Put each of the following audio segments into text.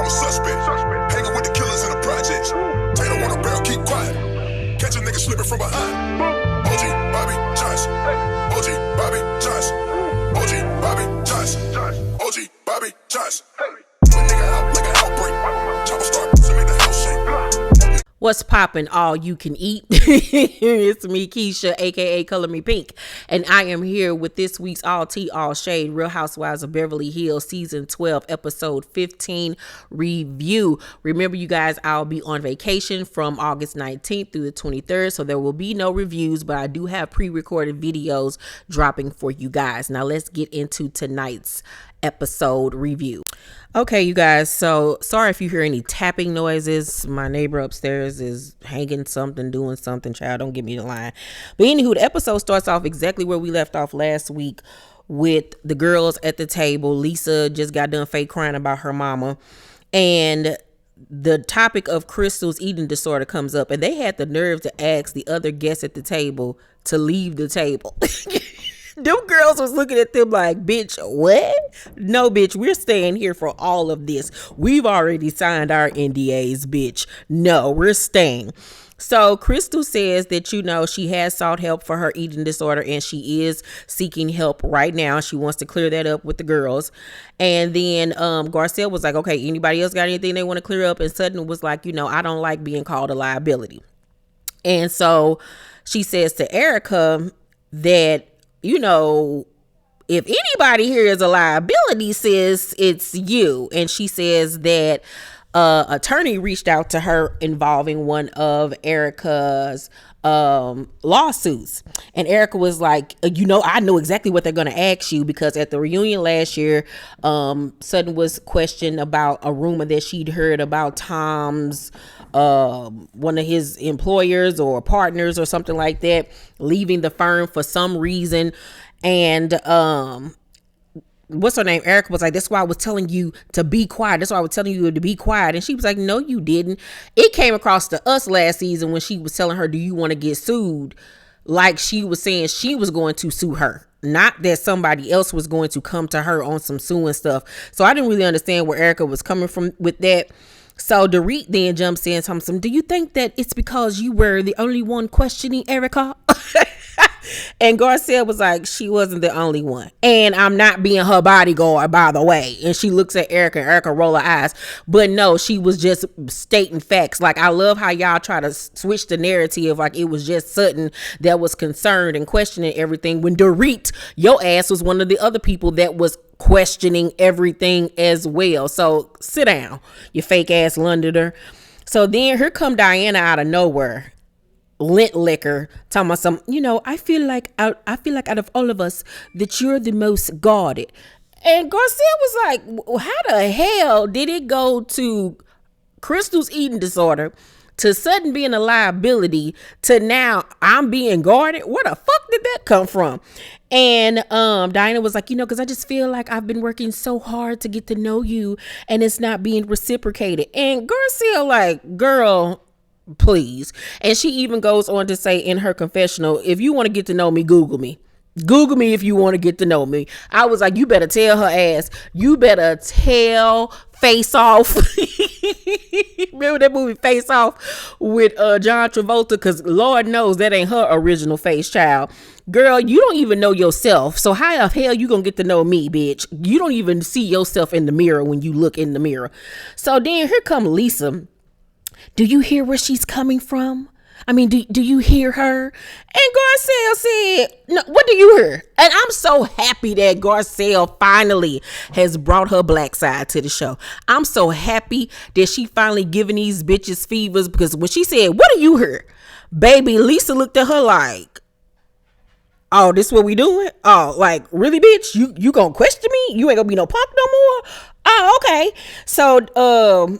a suspect. Hanging with the killers in the projects. Taylor on a barrel, keep quiet. Catch a nigga slipping from behind. OG Bobby Johnson. OG Bobby Johnson. OG Bobby Johnson. OG Bobby Johnson. Put nigga out like an outbreak. Chopper start to make the house shake. What's poppin', all you can eat? It's me, Keisha, aka Color Me Pynk, and I am here with this week's All Tea, All Shade Real Housewives of Beverly Hills Season 12, Episode 15 review. Remember, you guys, I'll be on vacation from August 19th through the 23rd, so there will be no reviews, but I do have pre-recorded videos dropping for you guys. Now, let's get into tonight's episode review. Okay, you guys, so sorry if you hear any tapping noises. My neighbor upstairs is hanging something, doing something. Child, don't give me the line. But anywho, the episode starts off exactly where we left off last week with the girls at the table. Lisa just got done fake crying about her mama, and the topic of Crystal's eating disorder comes up, and they had the nerve to ask the other guests at the table to leave the table. Them girls was looking at them like, bitch, what? No, bitch, we're staying here for all of this. We've already signed our NDAs, bitch. No, we're staying. So Crystal says that, you know, she has sought help for her eating disorder and she is seeking help right now. She wants to clear that up with the girls. And then Garcelle was like, okay, anybody else got anything they want to clear up? And Sutton was like, you know, I don't like being called a liability. And so she says to Erica that, you know, if anybody here is a liability, sis, it's you. And she says that attorney reached out to her involving one of Erica's lawsuits. And Erica was like, you know, I know exactly what they're going to ask you, because at the reunion last year, Sutton was questioned about a rumor that she'd heard about Tom's one of his employers or partners or something like that leaving the firm for some reason. And what's her name? Erica was like, that's why I was telling you to be quiet. That's why I was telling you to be quiet. And she was like, no, you didn't. It came across to us last season when she was telling her, do you want to get sued? Like she was saying she was going to sue her, not that somebody else was going to come to her on some suing stuff. So I didn't really understand where Erica was coming from with that. So Dorit then jumps in and tells him, do you think that it's because you were the only one questioning Erica? And Garcelle was like, she wasn't the only one. And I'm not being her bodyguard, by the way. And she looks at Erica and Erica roll her eyes. But no, she was just stating facts. Like, I love how y'all try to switch the narrative like it was just Sutton that was concerned and questioning everything, when Dorit, your ass, was one of the other people that was questioning everything as well. So sit down, you fake ass Londoner. So then here come Diana out of nowhere, lint liquor, talking about some, you know, I feel like out of all of us that you're the most guarded. And Garcelle was like, how the hell did it go to Crystal's eating disorder, to Sutton being a liability, to now I'm being guarded? Where the fuck did that come from? And Diana was like, you know, because I just feel like I've been working so hard to get to know you and it's not being reciprocated. And Garcelle like, girl, please. And she even goes on to say in her confessional, if you want to get to know me, Google me. Google me if you want to get to know me. I was like, you better tell her ass. You better tell Face Off. Remember that movie Face Off with John Travolta? Because Lord knows that ain't her original face, child. Girl, you don't even know yourself. So how the hell you gonna get to know me, bitch? You don't even see yourself in the mirror when you look in the mirror. So then here come Lisa. Do you hear where she's coming from? I mean, do you hear her? And Garcelle said, no, what do you hear? And I'm so happy that Garcelle finally has brought her black side to the show. I'm so happy that she finally giving these bitches fevers, because when she said, what do you hear? Baby, Lisa looked at her like, oh, this what we doing? Oh, like, really, bitch? You gonna question me? You ain't gonna be no punk no more? Oh, okay. So,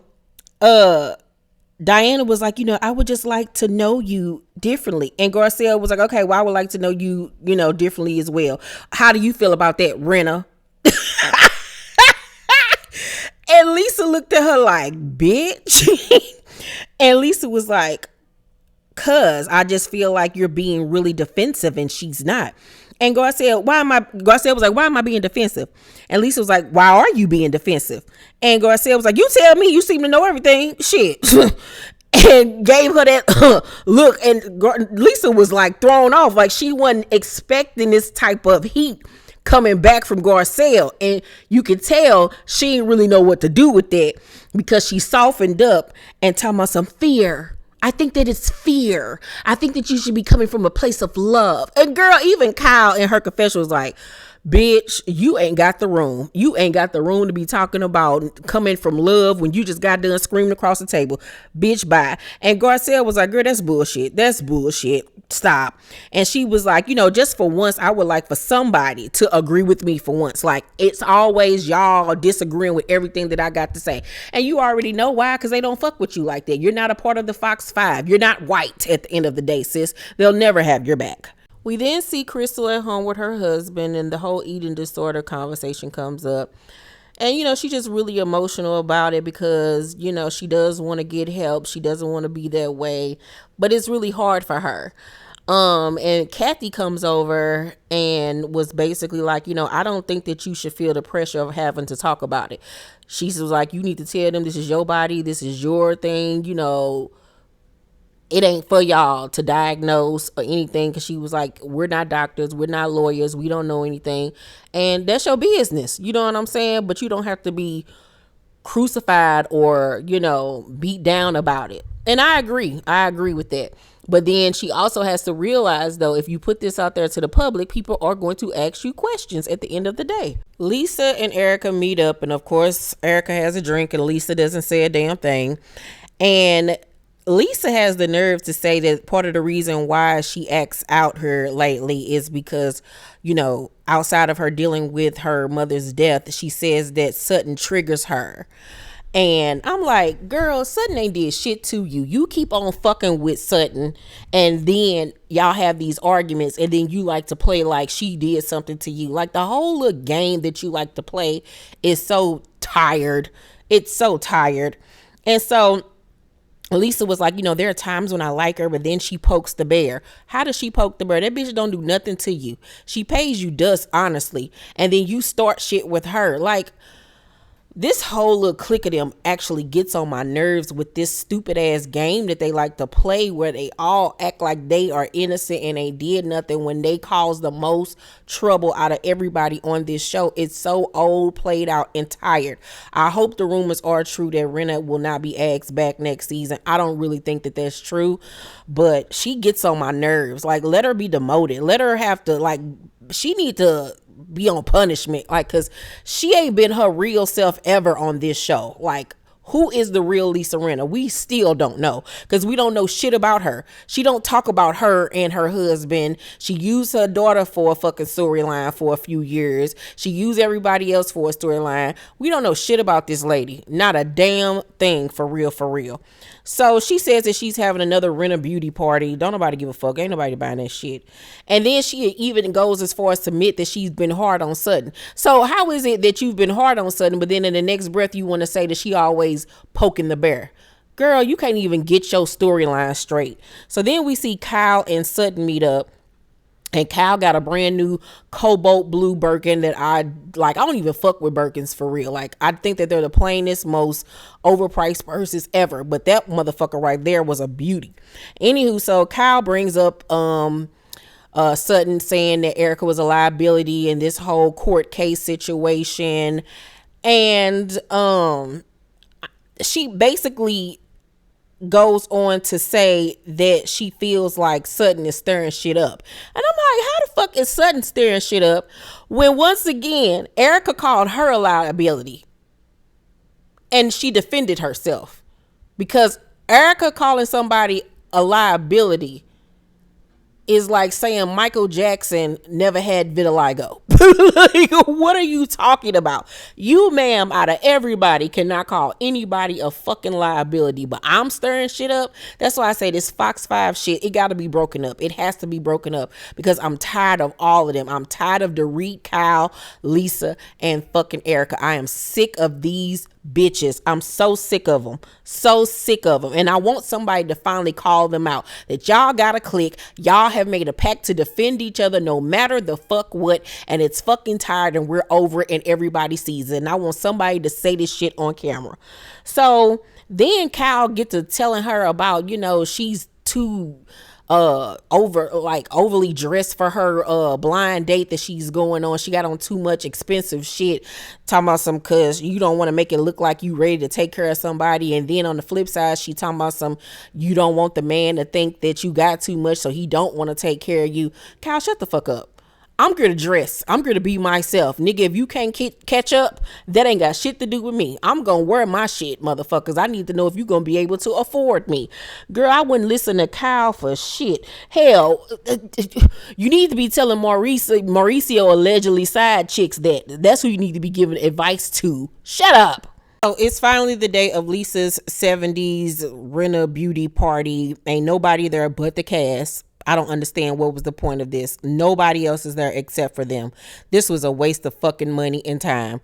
Diana was like, you know, I would just like to know you differently. And Garcelle was like, okay, well, I would like to know you, you know, differently as well. How do you feel about that, Renna? And Lisa looked at her like, bitch. And Lisa was like, cuz I just feel like you're being really defensive, and she's not. And Garcelle was like, why am I being defensive? And Lisa was like, why are you being defensive? And Garcelle was like, you tell me, you seem to know everything. Shit. And gave her that look. And Lisa was like thrown off. Like she wasn't expecting this type of heat coming back from Garcelle. And you could tell she didn't really know what to do with that, because she softened up and talking about some fear. I think that it's fear. I think that you should be coming from a place of love. And girl, even Kyle in her confession was like, bitch, you ain't got the room. You ain't got the room to be talking about coming from love when you just got done screaming across the table. Bitch, bye. And Garcelle was like, girl, that's bullshit. That's bullshit. Stop. And she was like, just for once, I would like for somebody to agree with me for once. Like, it's always y'all disagreeing with everything that I got to say. And you already know why, because they don't fuck with you like that. You're not a part of the Fox 5. You're not white at the end of the day, sis. They'll never have your back. We then see Crystal at home with her husband, and the whole eating disorder conversation comes up. And, she's just really emotional about it because, she does want to get help. She doesn't want to be that way, but it's really hard for her. And Kathy comes over and was basically like, I don't think that you should feel the pressure of having to talk about it. She was like, you need to tell them this is your body. This is your thing, it ain't for y'all to diagnose or anything, because she was like, we're not doctors, we're not lawyers, we don't know anything, and that's your business, you know what I'm saying? But you don't have to be crucified or beat down about it. And I agree with that. But then she also has to realize, though, if you put this out there to the public, people are going to ask you questions at the end of the day. Lisa and Erica meet up, and of course Erica has a drink and Lisa doesn't say a damn thing. And Lisa has the nerve to say that part of the reason why she acts out her lately is because, outside of her dealing with her mother's death, she says that Sutton triggers her. And I'm like, girl, Sutton ain't did shit to you. You keep on fucking with Sutton, and then y'all have these arguments, and then you like to play like she did something to you. Like, the whole little game that you like to play is so tired. It's so tired. And so Lisa was like, there are times when I like her, but then she pokes the bear. How does she poke the bear? That bitch don't do nothing to you. She pays you dust, honestly. And then you start shit with her. Like, this whole little clique of them actually gets on my nerves with this stupid ass game that they like to play, where they all act like they are innocent and they did nothing when they cause the most trouble out of everybody on this show. It's so old, played out, and tired. I hope the rumors are true that Rinna will not be asked back next season. I don't really think that that's true, but she gets on my nerves. Like, let her be demoted. Let her have to, she need to be on punishment, because she ain't been her real self ever on this show. Like, who is the real Lisa Rinna? We still don't know, because we don't know shit about her. She don't talk about her and her husband. She used her daughter for a fucking storyline for a few years. She used everybody else for a storyline. We don't know shit about this lady. Not a damn thing, for real, for real. So she says that she's having another Rinna beauty party. Don't nobody give a fuck. Ain't nobody buying that shit. And then she even goes as far as to admit that she's been hard on Sutton. So how is it that you've been hard on Sutton, but then in the next breath you want to say that she always poking the bear? Girl, you can't even get your storyline straight. So then we see Kyle and Sutton meet up. And Kyle got a brand new cobalt blue Birkin that I don't even fuck with Birkins for real. Like, I think that they're the plainest, most overpriced purses ever. But that motherfucker right there was a beauty. Anywho, so Kyle brings up Sutton saying that Erica was a liability in this whole court case situation. And she basically goes on to say that she feels like Sutton is stirring shit up. And I'm like, how the fuck is Sutton stirring shit up when, once again, Erica called her a liability and she defended herself? Because Erica calling somebody a liability is like saying Michael Jackson never had vitiligo. Like, what are you talking about? You, ma'am, out of everybody cannot call anybody a fucking liability, but I'm stirring shit up. That's why I say this Fox 5 shit, it got to be broken up. It has to be broken up, because I'm tired of all of them. I'm tired of Dorit, Kyle, Lisa, and fucking Erica. I am sick of these bitches. I'm so sick of them. So sick of them. And I want somebody to finally call them out. That y'all got to click. Y'all have made a pact to defend each other no matter the fuck what. And it's fucking tired and we're over it and everybody sees it. And I want somebody to say this shit on camera. So then Kyle get to telling her about, she's too overly dressed for her blind date that she's going on. She got on too much expensive shit, talking about some cause you don't want to make it look like you ready to take care of somebody. And then on the flip side, she talking about some you don't want the man to think that you got too much, so he don't want to take care of you. Kyle, shut the fuck up. I'm going to dress. I'm going to be myself. Nigga, if you can't catch up, that ain't got shit to do with me. I'm going to wear my shit, motherfuckers. I need to know if you're going to be able to afford me. Girl, I wouldn't listen to Kyle for shit. Hell, you need to be telling Mauricio allegedly side chicks that. That's who you need to be giving advice to. Shut up. So it's finally the day of Lisa's 70s Rena beauty party. Ain't nobody there but the cast. I don't understand what was the point of this. Nobody else is there except for them. This was a waste of fucking money and time.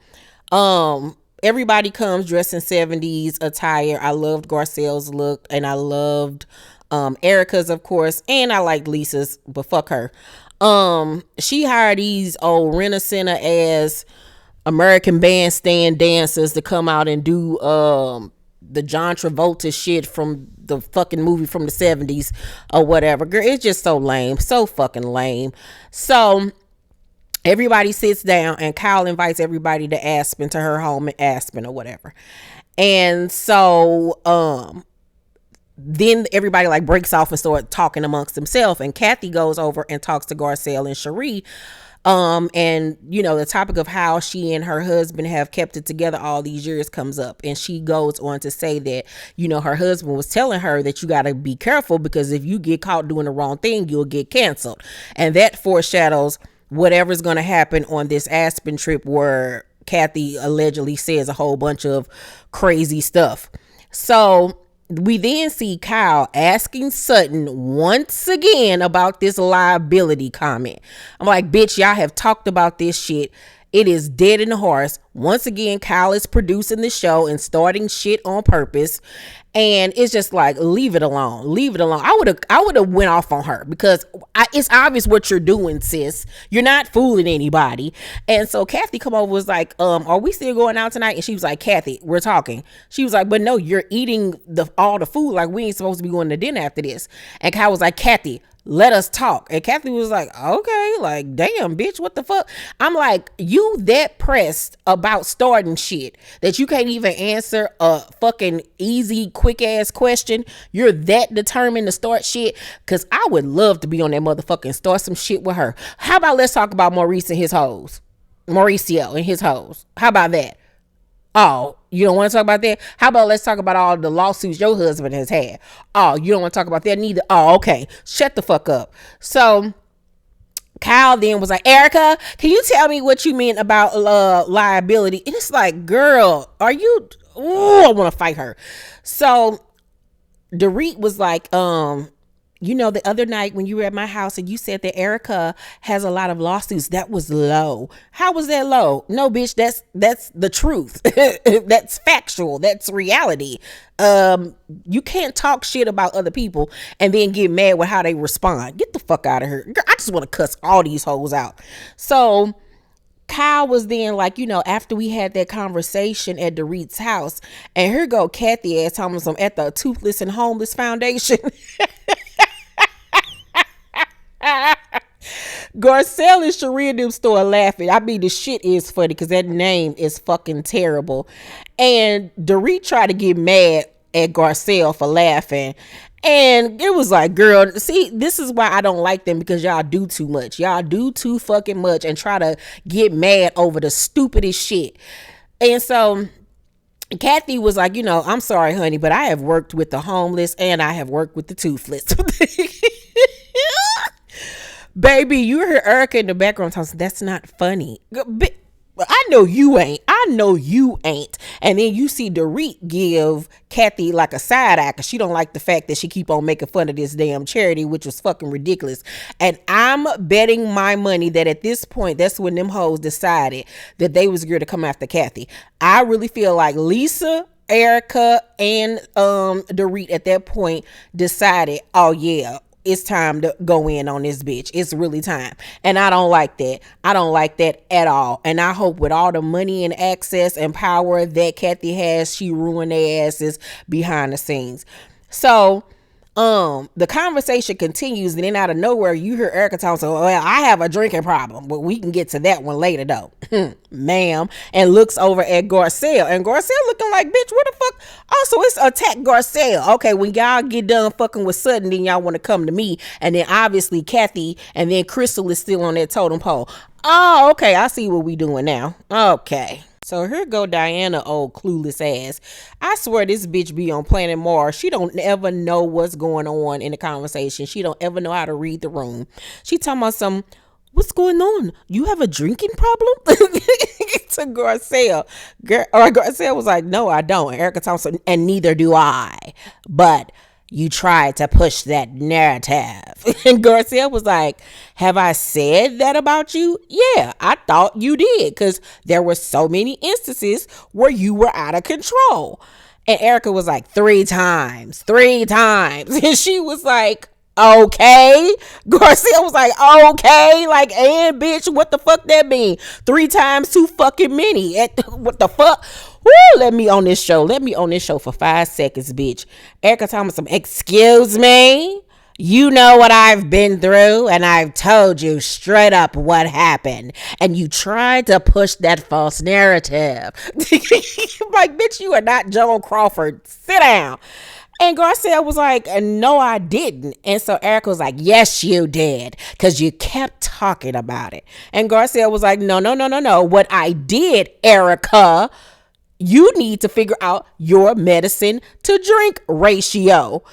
Everybody comes dressed in 70s attire. I loved Garcelle's look and I loved Erica's, of course, and I liked Lisa's, but fuck her. She hired these old Rena-Center ass American Bandstand dancers to come out and do the John Travolta shit from the fucking movie from the 70s or whatever. Girl, it's just so lame. So fucking lame. So everybody sits down and Kyle invites everybody to Aspen, to her home in Aspen or whatever. And so then everybody like breaks off and start talking amongst themselves, and Kathy goes over and talks to Garcelle and Cherie. And the topic of how she and her husband have kept it together all these years comes up, and she goes on to say that her husband was telling her that you got to be careful because if you get caught doing the wrong thing, you'll get canceled. And that foreshadows whatever's going to happen on this Aspen trip, where Kathy allegedly says a whole bunch of crazy stuff. So we then see Kyle asking Sutton once again about this liability comment. I'm like, bitch, y'all have talked about this shit. It is dead in the horse. Once again, Kyle is producing the show and starting shit on purpose. And it's just like, leave it alone. Leave it alone. I would have went off on her because it's obvious what you're doing, sis. You're not fooling anybody. And so Kathy come over, was like, are we still going out tonight? And she was like, Kathy, we're talking. She was like, but no, you're eating all the food. Like, we ain't supposed to be going to dinner after this. And Kyle was like, Kathy, let us talk. And Kathy was like, okay, like, damn, bitch, what the fuck? I'm like, you that pressed about starting shit that you can't even answer a fucking easy, quick ass question? You're that determined to start shit? Because I would love to be on that motherfucker and start some shit with her. How about let's talk about Mauricio and his hoes? How about that? Oh, you don't want to talk about that? How about let's talk about all the lawsuits your husband has had? Oh, you don't want to talk about that neither? Oh, okay. Shut the fuck up. So Kyle then was like, Erica, can you tell me what you mean about liability? And it's like, girl, are you... Ooh, I want to fight her. So Dorit was like, the other night when you were at my house and you said that Erica has a lot of lawsuits, that was low. How was that low? No, bitch, that's the truth. That's factual. That's reality. You can't talk shit about other people and then get mad with how they respond. Get the fuck out of here. Girl, I just want to cuss all these hoes out. So Kyle was then like, after we had that conversation at Dorit's house, and here go Kathy ass talking some at the Toothless and Homeless Foundation. Garcelle and Cherie and them start laughing. I mean, the shit is funny because that name is fucking terrible. And Dorit tried to get mad at Garcelle for laughing. And it was like, girl, see, this is why I don't like them, because y'all do too much. Y'all do too fucking much and try to get mad over the stupidest shit. And so Kathy was like, I'm sorry, honey, but I have worked with the homeless and I have worked with the toothless. Baby, you heard Erica in the background talking, that's not funny. I know you ain't. I know you ain't. And then you see Dorit give Kathy like a side eye because she don't like the fact that she keep on making fun of this damn charity, which was fucking ridiculous. And I'm betting my money that at this point, that's when them hoes decided that they was going to come after Kathy. I really feel like Lisa, Erica, and Dorit at that point decided, oh yeah, it's time to go in on this bitch. It's really time. And I don't like that. I don't like that at all. And I hope with all the money and access and power that Kathy has, she ruined their asses behind the scenes. So the conversation continues, and then out of nowhere you hear Erica talking, so, well, I have a drinking problem, but we can get to that one later though. Ma'am. And looks over at Garcelle, and Garcelle looking like, bitch, what the fuck? Oh, so it's attack Garcelle. Okay, when y'all get done fucking with Sutton, then y'all want to come to me. And then obviously Kathy and then Crystal is still on that totem pole. Oh, okay, I see what we doing now. Okay. So here go Diana, old clueless ass. I swear this bitch be on planet Mars. She don't ever know what's going on in the conversation. She don't ever know how to read the room. She talking about some, what's going on? You have a drinking problem? To Garcelle. Garcelle was like, no, I don't. Erica Thompson, and neither do I. But you tried to push that narrative. And Garcelle was like, have I said that about you? Yeah, I thought you did, because there were so many instances where you were out of control. And Erica was like, 3 times. And she was like, okay. Garcelle was like, okay, like, and bitch, what the fuck that mean? 3 times too fucking many. What the fuck? Woo, let me on this show for 5 seconds, bitch. Erica Thompson, excuse me? You know what I've been through, and I've told you straight up what happened. And you tried to push that false narrative. Like, bitch, you are not Joan Crawford. Sit down. And Garcelle was like, no, I didn't. And so Erica was like, yes, you did, because you kept talking about it. And Garcelle was like, no. What I did, Erica, you need to figure out your medicine to drink ratio.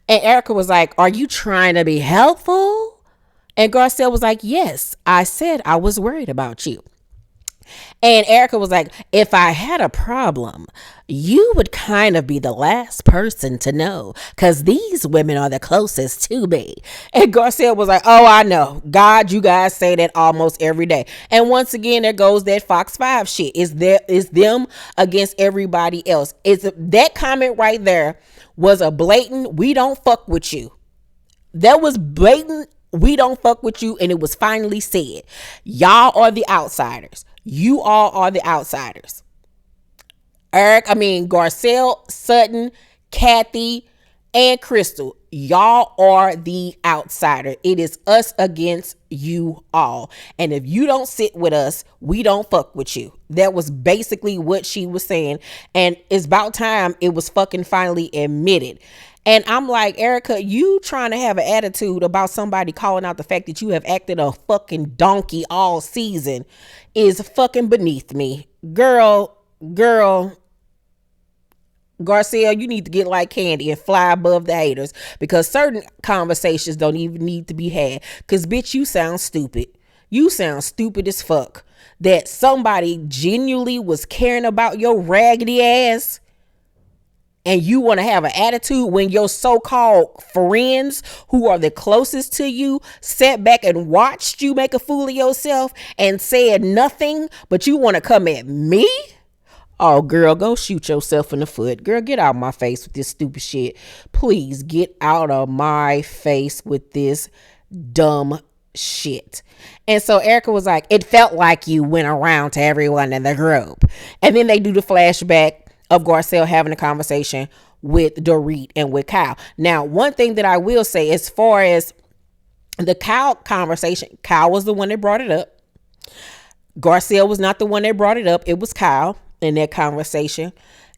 And Erica was like, are you trying to be helpful? And Garcelle was like, yes, I said I was worried about you. And Erica was like, if I had a problem, you would kind of be the last person to know, because these women are the closest to me. And Garcelle was like, oh, I know. God, you guys say that almost every day. And once again, there goes that Fox 5 shit. Is them against everybody else. That comment right there was a blatant, we don't fuck with you. That was blatant, we don't fuck with you. And it was finally said. Y'all are the outsiders. You all are the outsiders. Garcelle, Sutton, Kathy, and Crystal. Y'all are the outsider. It is us against you all. And if you don't sit with us, we don't fuck with you. That was basically what she was saying. And it's about time it was fucking finally admitted. And I'm like, Erica, you trying to have an attitude about somebody calling out the fact that you have acted a fucking donkey all season is fucking beneath me. Girl, Garcelle, you need to get like Candy and fly above the haters, because certain conversations don't even need to be had. Because, bitch, you sound stupid. You sound stupid as fuck. That somebody genuinely was caring about your raggedy ass, and you want to have an attitude when your so-called friends who are the closest to you sat back and watched you make a fool of yourself and said nothing, but you want to come at me? Oh, girl, go shoot yourself in the foot. Girl, get out of my face with this stupid shit. Please get out of my face with this dumb shit. And so Erica was like, it felt like you went around to everyone in the group. And then they do the flashback of Garcelle having a conversation with Dorit and with Kyle. Now, one thing that I will say, as far as the Kyle conversation, Kyle was the one that brought it up. Garcelle was not the one that brought it up. It was Kyle in that conversation.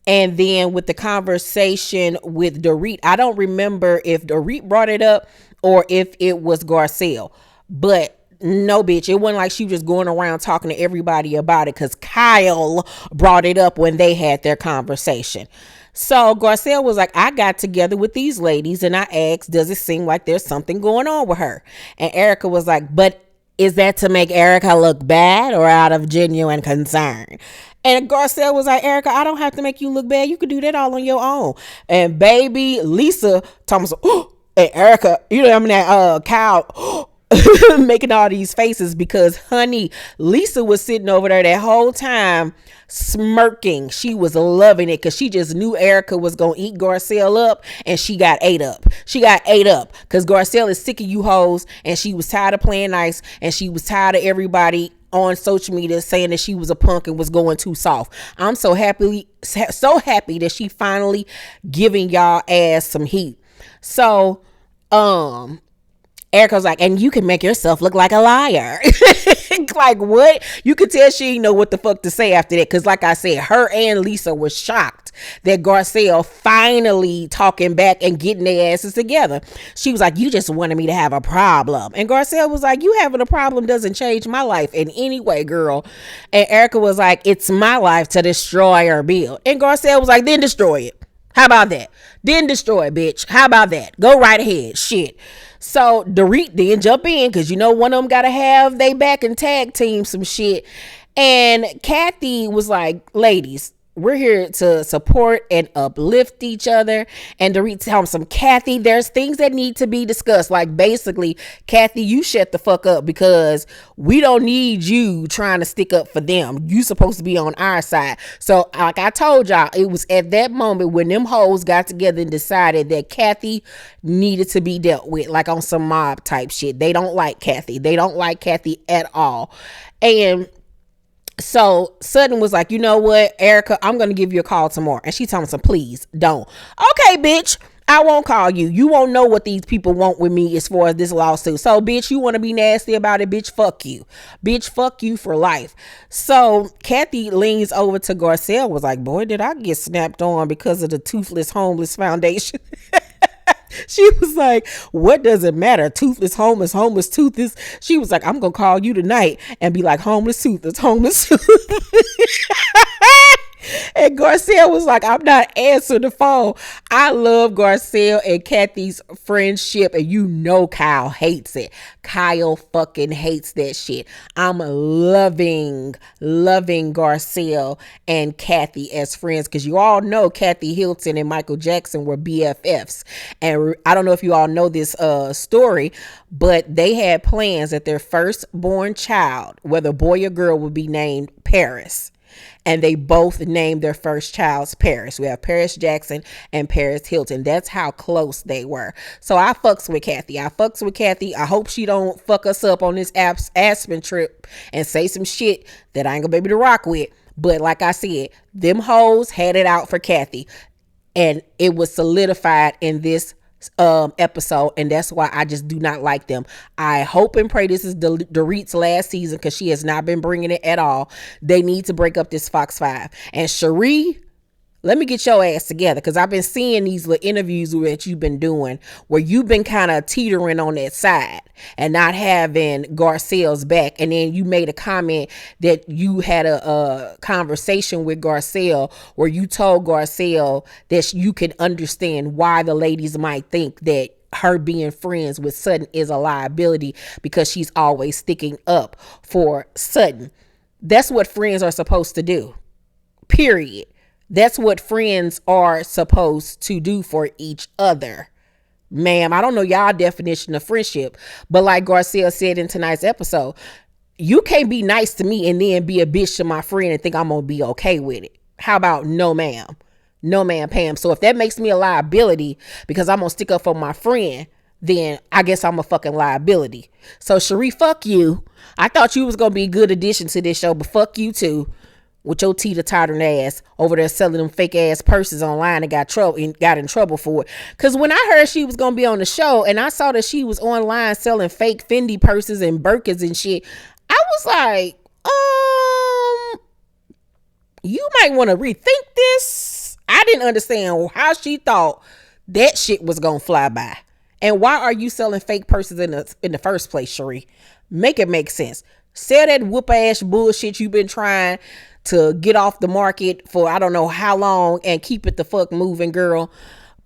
And then with the conversation with Dorit, I don't remember if Dorit brought it up or if it was Garcelle. But no, bitch, it wasn't like she was going around talking to everybody about it, because Kyle brought it up when they had their conversation. So Garcelle was like, I got together with these ladies and I asked, does it seem like there's something going on with her? And Erica was like, but Is that to make Erica look bad or out of genuine concern? And Garcelle was like, Erica, I don't have to make you look bad. You could do that all on your own. And baby Lisa Thomas, and Erica, you know, I mean, that Kyle making all these faces because, honey, Lisa was sitting over there that whole time smirking. She was loving it because she just knew Erica was gonna eat Garcelle up, and she got ate up. She got ate up because Garcelle is sick of you hoes, and she was tired of playing nice, and she was tired of everybody on social media saying that she was a punk and was going too soft. I'm so happy that she finally giving y'all ass some heat. So, Erica was like, and you can make yourself look like a liar. Like, what? You could tell she didn't know what the fuck to say after that. Because like I said, her and Lisa was shocked that Garcelle finally talking back and getting their asses together. She was like, you just wanted me to have a problem. And Garcelle was like, you having a problem doesn't change my life in any way, girl. And Erica was like, it's my life to destroy or build. And Garcelle was like, then destroy it. How about that? Then destroy it, bitch. How about that? Go right ahead. Shit. So Dorit then jump in because you know one of them gotta have they back and tag team some shit. And Kathy was like, ladies, we're here to support and uplift each other. And Dorit tells them, Kathy, there's things that need to be discussed. Like, basically, Kathy, you shut the fuck up because we don't need you trying to stick up for them. You supposed to be on our side. So, like I told y'all, it was at that moment when them hoes got together and decided that Kathy needed to be dealt with, like on some mob type shit. They don't like Kathy. They don't like Kathy at all. And so Sutton was like, you know what, Erica, I'm going to give you a call tomorrow. And she told me, please don't. Okay, bitch, I won't call you. You won't know what these people want with me as far as this lawsuit. So, bitch, you want to be nasty about it? Bitch, fuck you. Bitch, fuck you for life. So Kathy leans over to Garcelle, was like, boy, did I get snapped on because of the Toothless Homeless Foundation? She was like, what does it matter? Toothless, homeless, toothless. She was like, I'm going to call you tonight and be like, homeless, toothless, homeless. And Garcelle was like, I'm not answering the phone. I love Garcelle and Kathy's friendship, and you know Kyle hates it. Kyle fucking hates that shit. I'm loving Garcelle and Kathy as friends because you all know Kathy Hilton and Michael Jackson were BFFs. And I don't know if you all know this story, but they had plans that their firstborn child, whether boy or girl, would be named Paris. And they both named their first child's Paris. We have Paris Jackson and Paris Hilton. That's how close they were. So I fucks with Kathy. I hope she don't fuck us up on this Aspen trip and say some shit that I ain't gonna be able to rock with. But like I said, them hoes had it out for Kathy. And it was solidified in this episode, and that's why I just do not like them. I hope and pray this is Dorit's last season because she has not been bringing it at all. They need to break up this Fox 5. And Cherie, let me get your ass together because I've been seeing these little interviews that you've been doing where you've been kind of teetering on that side and not having Garcelle's back. And then you made a comment that you had a conversation with Garcelle where you told Garcelle that you can understand why the ladies might think that her being friends with Sutton is a liability because she's always sticking up for Sutton. That's what friends are supposed to do. Period. That's what friends are supposed to do for each other. Ma'am, I don't know y'all definition of friendship, but like Garcelle said in tonight's episode, you can't be nice to me and then be a bitch to my friend and think I'm going to be okay with it. How about no, ma'am? No, ma'am, Pam. So if that makes me a liability because I'm going to stick up for my friend, then I guess I'm a fucking liability. So Cherie, fuck you. I thought you was going to be a good addition to this show, but fuck you too. With your teeter-tottering ass over there selling them fake ass purses online and got in trouble for it. Cause when I heard she was gonna be on the show and I saw that she was online selling fake Fendi purses and Birkins and shit, I was like, you might want to rethink this. I didn't understand how she thought that shit was gonna fly by. And why are you selling fake purses in the first place, Cherie? Make it make sense. Sell that whoop ass bullshit you've been trying to get off the market for I don't know how long and keep it the fuck moving, girl.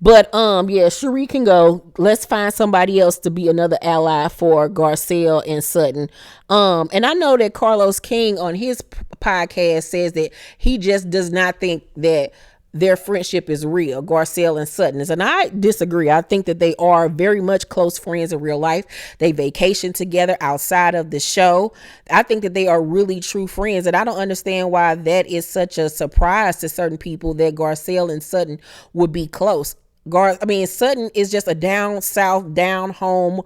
But yeah, Cherie can go. Let's find somebody else to be another ally for Garcelle and Sutton. And I know that Carlos King on his podcast says that he just does not think that their friendship is real, Garcelle and Sutton. And I disagree. I think that they are very much close friends in real life. They vacation together outside of the show. I think that they are really true friends. And I don't understand why that is such a surprise to certain people that Garcelle and Sutton would be close. Sutton is just a down south, down home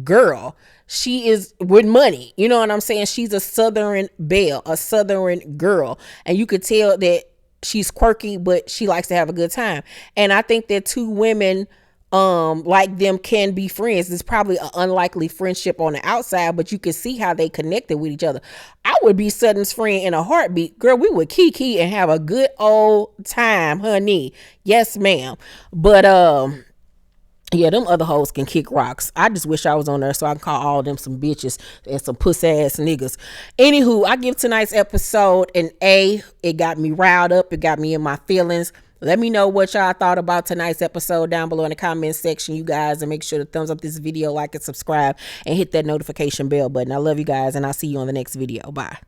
girl. She is with money. You know what I'm saying? She's a Southern belle, a Southern girl. And you could tell that she's quirky, but she likes to have a good time. And I think that two women like them can be friends. It's probably an unlikely friendship on the outside, but you can see how they connected with each other. I would be Sutton's friend in a heartbeat. Girl, we would kiki and have a good old time, honey. Yes, ma'am. But yeah, them other hoes can kick rocks. I just wish I was on there so I can call all them some bitches and some pussy ass niggas. Anywho, I give tonight's episode an A. It got me riled up. It got me in my feelings. Let me know what y'all thought about tonight's episode down below in the comment section, you guys. And make sure to thumbs up this video, like and subscribe, and hit that notification bell button. I love you guys, and I'll see you on the next video. Bye.